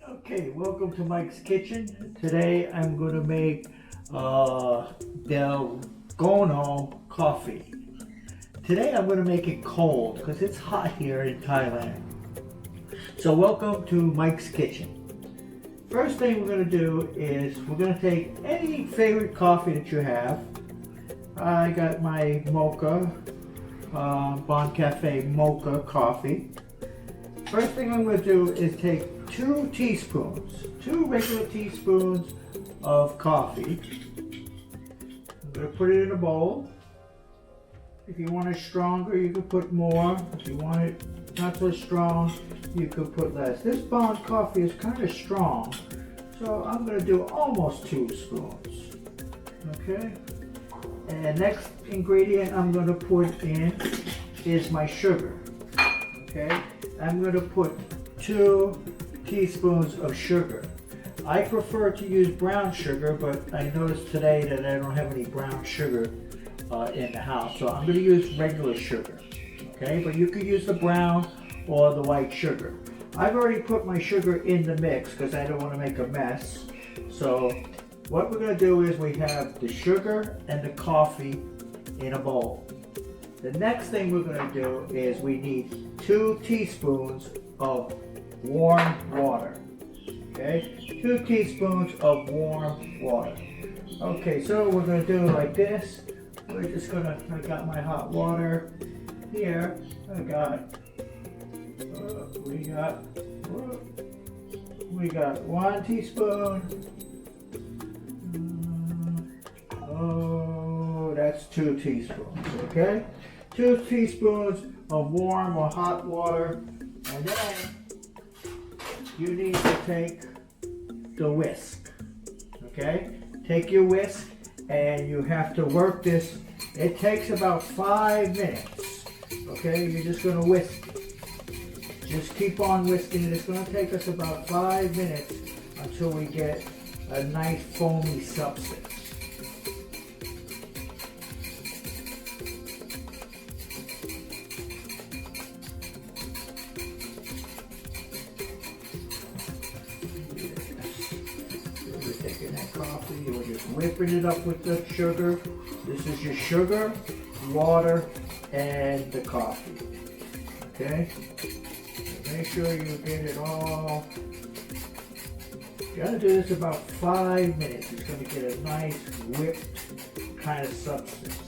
Okay, welcome to Mike's Kitchen. Today I'm going to make Dalgona coffee. Today I'm going to make it cold because it's hot here in Thailand. So welcome to Mike's Kitchen. First thing we're going to do is we're going to take any favorite coffee that you have. I got my mocha, Bon Cafe mocha coffee. First thing I'm going to do is take two regular teaspoons of coffee. I'm going to put it in a bowl. If you want it stronger, you can put more. If you want it not so strong, you could put less. This Bon coffee is kind of strong, so I'm going to do almost 2 spoons. Okay? And next ingredient I'm going to put in is my sugar. Okay? I'm going to put 2 teaspoons of sugar. I prefer to use brown sugar, but I noticed today that I don't have any brown sugar in the house, so I'm going to use regular sugar. Okay, but you could use the brown or the white sugar. I've already put my sugar in the mix because I don't want to make a mess. So what we're going to do is we have the sugar and the coffee in a bowl. The next thing we're going to do is we need 2 teaspoons of warm water. Okay, 2 teaspoons of warm water. Okay, so we're going to do it like this. We're just going to, I got my hot water here. We got 1 teaspoon. Oh, that's 2 teaspoons, okay? 2 teaspoons of warm or hot water. And then you need to take the whisk, okay? Take your whisk and you have to work this. It takes about 5 minutes, okay? You're just gonna whisk it. Just keep on whisking it. It's gonna take us about 5 minutes until we get a nice foamy substance. Taking that coffee, you're just whipping it up with the sugar. This is your sugar, water, and the coffee. Okay? Make sure you get it all. You gotta do this about 5 minutes. It's gonna get a nice whipped kind of substance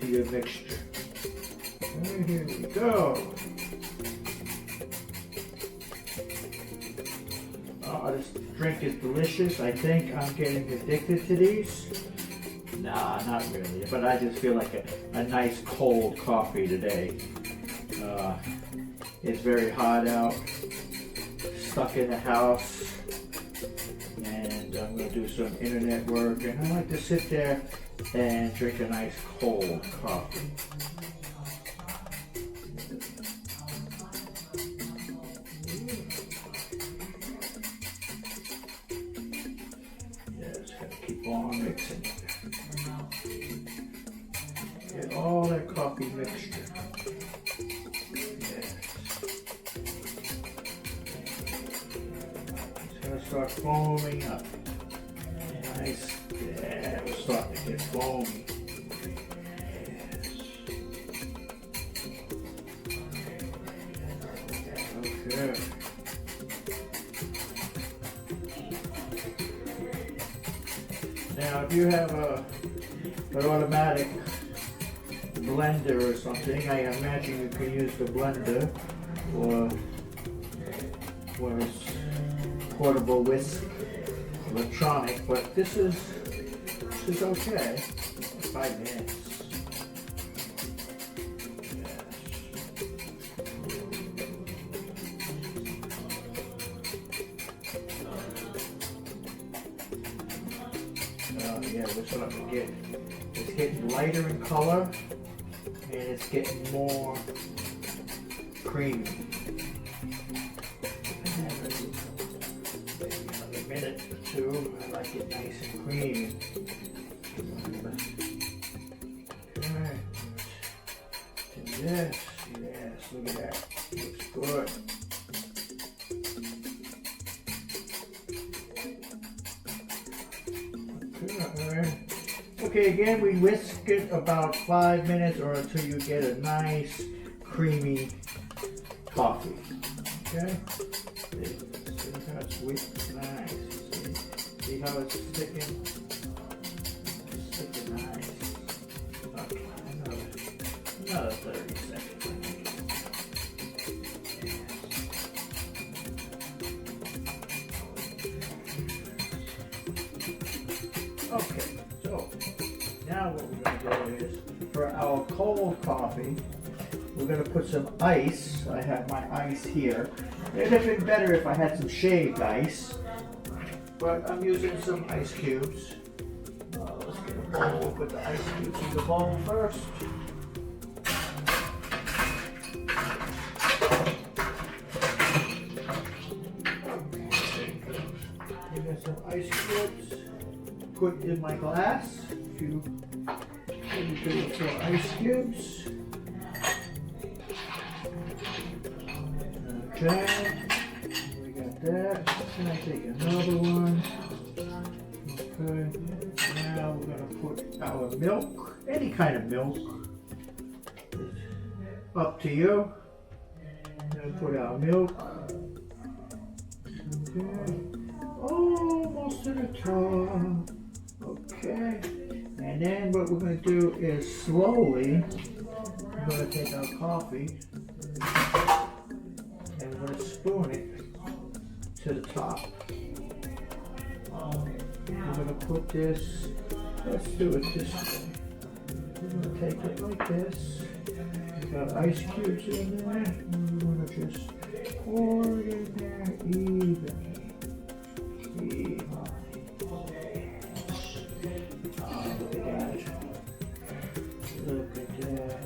to your mixture. And here we go. Oh, this drink is delicious. I think I'm getting addicted to these. Nah, not really, but I just feel like a nice cold coffee today. It's very hot out, stuck in the house, and I'm going to do some internet work, and I like to sit there and drink a nice cold coffee. Keep on mixing it. Get all that coffee mixture. Yes. It's going to start foaming up. Nice. Yeah, we're starting to get foamy. Yes. Okay. Now, if you have an automatic blender or something, I imagine you can use the blender or portable whisk, electronic, but this is okay. 5 minutes. Yeah, we're starting to get, it's getting lighter in color and it's getting more creamy. Maybe another minute or 2. I like it nice and creamy. Okay. Yes, look at that. Looks good. Okay, again, we whisk it about 5 minutes or until you get a nice, creamy coffee. Okay? See how it's whipped? Nice. See how it's sticking? Sticking nice. Okay, another 30 seconds. Okay, so now what we're going to do is, for our cold coffee, we're going to put some ice. I have my ice here. It'd have been better if I had some shaved ice, but I'm using some ice cubes. Let's get a bowl. We'll put the ice cubes in the bowl first. I got some ice cubes. Put in my glass. A few ice cubes. Okay, we got that. Can I take another one? Okay, now we're going to put our milk, any kind of milk. Up to you. Going to put our milk. Okay, almost to the top. Okay, and then what we're going to do is slowly, we're going to take our coffee and we're going to spoon it to the top. We're going to put this, let's do it this way. We're going to take it like this. We've got ice cubes in there, and we're going to just pour it in there evenly. Look at that.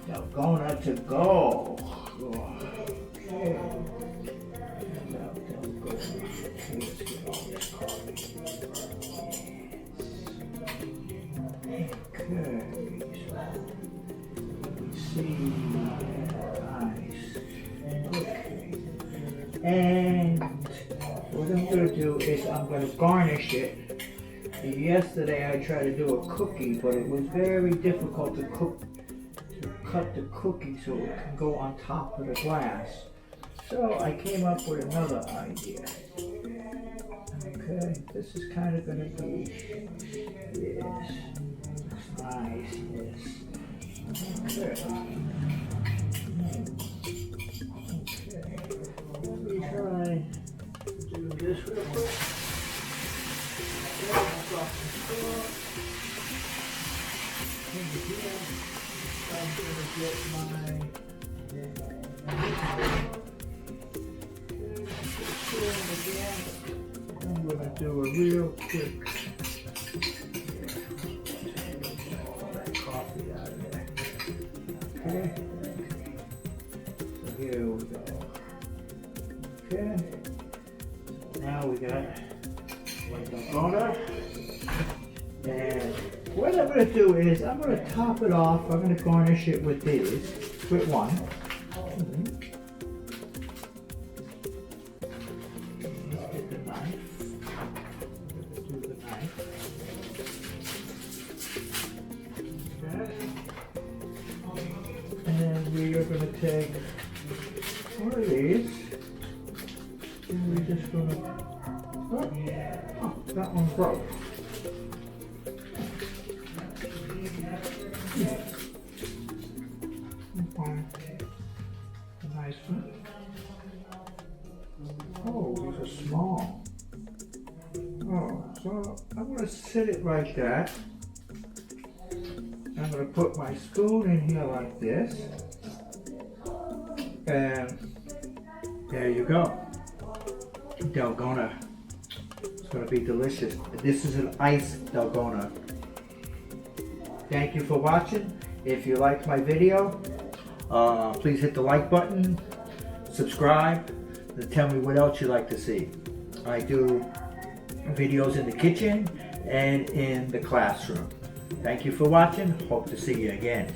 Dalgona to go. Okay. Let's get all this coffee. Okay, so let me see. Nice. Okay. And what I'm going to do is I'm going to garnish it. Yesterday I tried to do a cookie, but it was very difficult to cut the cookie so it can go on top of the glass. So I came up with another idea. Okay, this is kind of going to be, yes, nice, yes. Okay. Okay, let me try to do this real quick. I'm going to get my I'm going to do a real quick all that coffee out of there. Okay. So here we go. Okay. Now we got my Dalgona. And what I'm going to do is I'm going to top it off. I'm going to garnish it with these, with one. Let's get the knife. Do the knife. Okay. And then we are going to take one of these. And we're just going to, oh, that one broke. Nice one. Oh, these are small. Oh, so I'm going to sit it like that. I'm going to put my spoon in here like this. And there you go. Dalgona. It's going to be delicious. This is an iced Dalgona. Thank you for watching. If you liked my video, please hit the like button, subscribe, and tell me what else you'd like to see. I do videos in the kitchen and in the classroom. Thank you for watching. Hope to see you again.